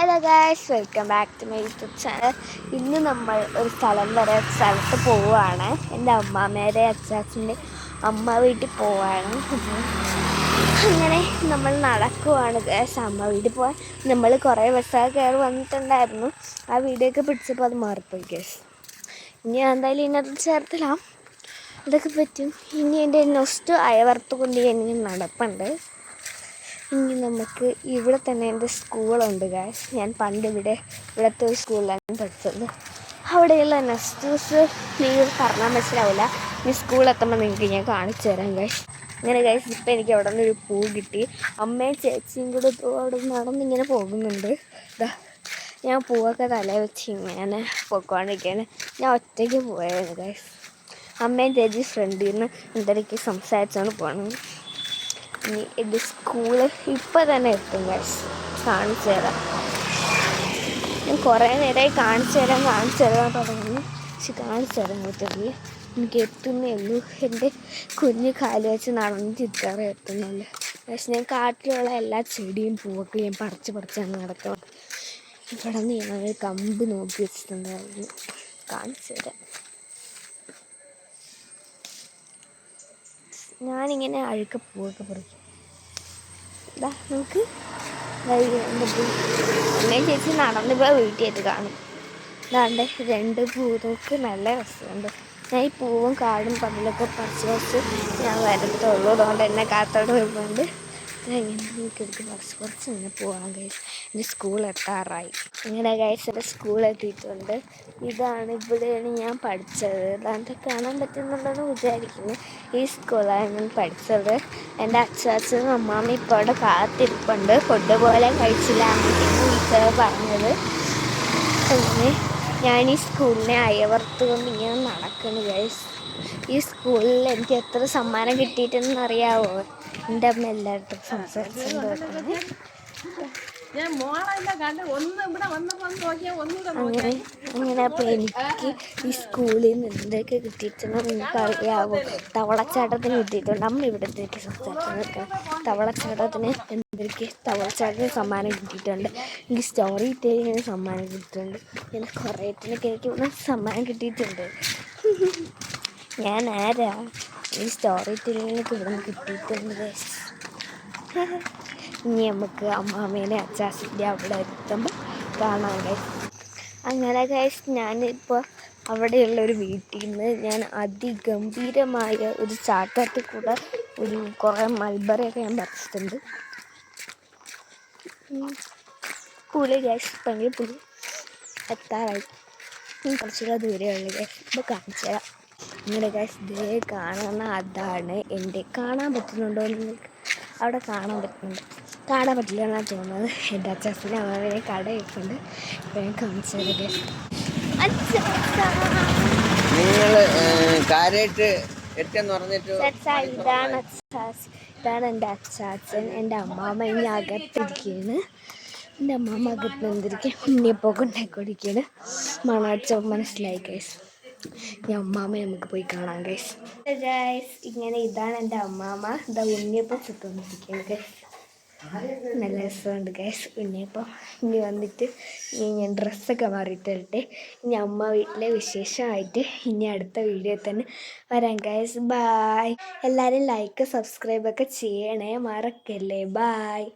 Hello guys, welcome back to my YouTube channel. ഇന്ന് നമ്മൾ ഒരു സ്ഥലത്ത് പോവുകയാണ്. എൻ്റെ അമ്മാമ്മേടെ അച്ചാച്ചൻ്റെ അമ്മ വീട്ടിൽ പോവുകയാണ്. അങ്ങനെ നമ്മൾ നടക്കുവാണ് ഗായ്സ്. അമ്മ വീട്ടിൽ പോകാൻ നമ്മൾ കുറേ ബസ്സൊക്കെ കയറി വന്നിട്ടുണ്ടായിരുന്നു. ആ വീഡിയോ ഒക്കെ പിടിച്ചപ്പോൾ അത് മാറിപ്പോയി ഗായ്സ്. ഇനി എന്തായാലും ഇതിനകത്ത് ചേർത്തില്ല, ഇതൊക്കെ പറ്റും. ഇനി എൻ്റെ നെക്സ്റ്റ് അയവറുത്ത് കൊണ്ട് ഇനി നടപ്പുണ്ട്. ഇനി നമുക്ക് ഇവിടെ തന്നെ എൻ്റെ സ്കൂളുണ്ട് ഗായ്സ്. ഞാൻ പണ്ട് ഇവിടുത്തെ ഒരു സ്കൂളിലാണ് പഠിച്ചത്. അവിടെയുള്ള നെക്സ്റ്റ് നിങ്ങൾ പറഞ്ഞാൽ മനസ്സിലാവില്ല. ഈ സ്കൂളെത്തുമ്പോൾ നിങ്ങൾക്ക് ഞാൻ കാണിച്ചു തരാം ഗായ്സ്. ഇങ്ങനെ ഗായ്സ്, ഇപ്പം എനിക്ക് അവിടെ നിന്നൊരു പൂ കിട്ടി. അമ്മയും ചേച്ചിയും കൂടെ അവിടെ നടന്നിങ്ങനെ പോകുന്നുണ്ട്. ഞാൻ പൂവൊക്കെ തലേ വെച്ച് ഇങ്ങനെ പോയിക്കൊണ്ടിരിക്കുകയാണ്. ഞാൻ ഒറ്റയ്ക്ക് പോയായിരുന്നു ഗായ്സ്. അമ്മയും ചേച്ചി ഫ്രണ്ടിൽ നിന്ന് എന്തൊക്കെ സംസാരിച്ചാണ് പോകുന്നത്. ഇനി എൻ്റെ സ്കൂള് ഇപ്പം തന്നെ എത്തും ഗൈസ്. കാണിച്ചു തരാം. ഞാൻ കുറേ നേരമായി കാണിച്ചു തരാൻ തുടങ്ങുന്നു. പക്ഷെ കാണിച്ചു തരാൻ പറ്റില്ല. എനിക്ക് എത്തുന്നേ ഉള്ളൂ. എൻ്റെ കുഞ്ഞ് കാല് വെച്ച് നടന്ന് ചിത്രം എത്തുന്നുള്ളൂ. പക്ഷെ ഞാൻ കാട്ടിലുള്ള എല്ലാ ചെടിയും പൂവൊക്കെ ഞാൻ പറിച്ചാണ് നടക്കണം. ഇവിടെ നിന്ന് ഞാൻ കമ്പ് നോക്കി വെച്ചിട്ടുണ്ടായിരുന്നു. കാണിച്ചു തരാം. ഞാനിങ്ങനെ അഴുക്ക പൂവൊക്കെ പറിക്കും. നമുക്ക് അമ്മയും ചേച്ചി നടന്നിപ്പോൾ വീട്ടിലേക്ക് കാണും. ഇതാണ്ട് 2 പൂ നോക്ക്, നല്ല രസമുണ്ട്. ഞാൻ ഈ പൂവും കാടും പതിലൊക്കെ പറിച്ച് ഞാൻ വരത്തുള്ളൂ. അതുകൊണ്ട് എന്നെ കാത്തോട് വരുന്നുണ്ട്. ഇങ്ങനെ എനിക്കെടുത്ത് കുറച്ച് ഇങ്ങനെ പോകാൻ കഴിയും. എൻ്റെ സ്കൂൾ എത്താറായി. ഇങ്ങനെ കഴിച്ച് എൻ്റെ സ്കൂളെത്തിയിട്ടുണ്ട്. ഇവിടെയാണ് ഞാൻ പഠിച്ചത്. അതാണ്ട് കാണാൻ പറ്റുന്നുണ്ടെന്ന് വിചാരിക്കുന്നു. ഈ സ്കൂളാണ് ഞാൻ പഠിച്ചത്. എൻ്റെ അച്ചാച്ചനും അമ്മാമ്മയും ഇപ്പോൾ അവിടെ കാത്തിരിപ്പുണ്ട്. ഫുഡ് പോലെ കഴിച്ചില്ല അമ്മയ്ക്ക് ടീച്ചർ പറഞ്ഞത്. അങ്ങനെ ഞാൻ ഈ സ്കൂളിനെ അയവറുത്ത് കൊണ്ട് ഇങ്ങനെ നടക്കുന്നു ഗൈസ്. ഈ സ്കൂളിൽ എനിക്ക് എത്ര സമ്മാനം കിട്ടിയിട്ടെന്ന് അറിയാവോ? എൻ്റെ അമ്മ എല്ലായിടത്തും സംസാരിച്ചുകൊണ്ട് വെക്കുന്നത്. അങ്ങനെ അപ്പോൾ എനിക്ക് ഈ സ്കൂളിൽ നിന്ന് എന്തൊക്കെ കിട്ടിയിട്ടെന്ന് നിങ്ങൾക്ക് അറിയാവോ? തവളച്ചാട്ടത്തിന് കിട്ടിയിട്ടുണ്ട്. അമ്മ ഇവിടത്തേക്ക് സംസാരിച്ചു നിൽക്കണം. തവളച്ചാട്ടത്തിന് സമ്മാനം കിട്ടിയിട്ടുണ്ട്. എനിക്ക് സ്റ്റോറി ടെല്ലിങ്ങിന് സമ്മാനം കിട്ടിയിട്ടുണ്ട്. ഇങ്ങനെ കുറേത്തിനൊക്കെ എനിക്ക് സമ്മാനം കിട്ടിയിട്ടുണ്ട്. ഞാൻ ആരാ? ഈ സ്റ്റോറി ടെല്ലിങ്ങിനൊക്കെ ഇവിടെ നിന്ന് കിട്ടിയിട്ടുണ്ട്. ഇനി നമുക്ക് അമ്മാമ്മേനെ അച്ചാച്ചൻ്റെ അവിടെ എത്തുമ്പോൾ കാണാൻ ഗൈസ്. അങ്ങനെ ഗൈസ്, ഞാനിപ്പോൾ അവിടെയുള്ളൊരു വീട്ടിൽ നിന്ന് ഞാൻ അതിഗംഭീരമായ ഒരു ചാട്ടത്തിൽ കൂടെ കുറേ മൽബറിയൊക്കെ ഞാൻ പറിച്ചിട്ടുണ്ട്. പുളി ഗൈസ്, ഭയങ്കര പുളി എത്താറായി. കുറച്ചുകൂടെ ദൂരെയുള്ള ഗൈസ്. ഇപ്പോൾ കാണിച്ചു തരാം. അങ്ങനെ ഗൈസ്, ഇതേ കാണുന്ന അതാണ് എൻ്റെ. കാണാൻ പറ്റുന്നുണ്ടോ നിങ്ങൾക്ക്? അവിടെ കാണാൻ പറ്റില്ല എന്നാണ് തോന്നുന്നത്. എൻ്റെ അച്ചാച്ചനെ അവരെ കട ഇട്ടുണ്ട്. ഇപ്പം ഞാൻ കാണിച്ചു തരാം. ഇതാണ് എൻ്റെ അച്ചാച്ചൻ. എൻ്റെ അമ്മാമ്മ ഇനി അകത്തിരിക്കുകയാണ്. എൻ്റെ അമ്മാമ്മ അകത്ത് നിന്നിരിക്കുക ഉണ്ണിയപ്പൊക്കെ ഉണ്ടാക്കിക്കൊണ്ടിരിക്കുകയാണ്. മണാച്ച മനസ്സിലായി ഗൈസ്. ഈ അമ്മാമ്മയെ നമുക്ക് പോയി കാണാം ഗൈസ്. ഇങ്ങനെ ഇതാണ് എൻ്റെ അമ്മാമ്മ. ഉണ്ണിയപ്പം ചുറ്റുകൊണ്ടിരിക്കുകയാണ് ഗൈസ്. നല്ല രസമുണ്ട് ഗൈസ് ഉണ്ണിയപ്പം. ഇനി വന്നിട്ട് ഞാൻ ഡ്രസ്സൊക്കെ മാറിയിട്ടെ. ഇനി അമ്മ വീട്ടിലെ വിശേഷമായിട്ട് ഇനി അടുത്ത വീഡിയോ തന്നെ വരാം ഗൈസ്. ബായ്. എല്ലാവരും ലൈക്ക് സബ്സ്ക്രൈബൊക്കെ ചെയ്യണേ, മറക്കല്ലേ. ബായ്.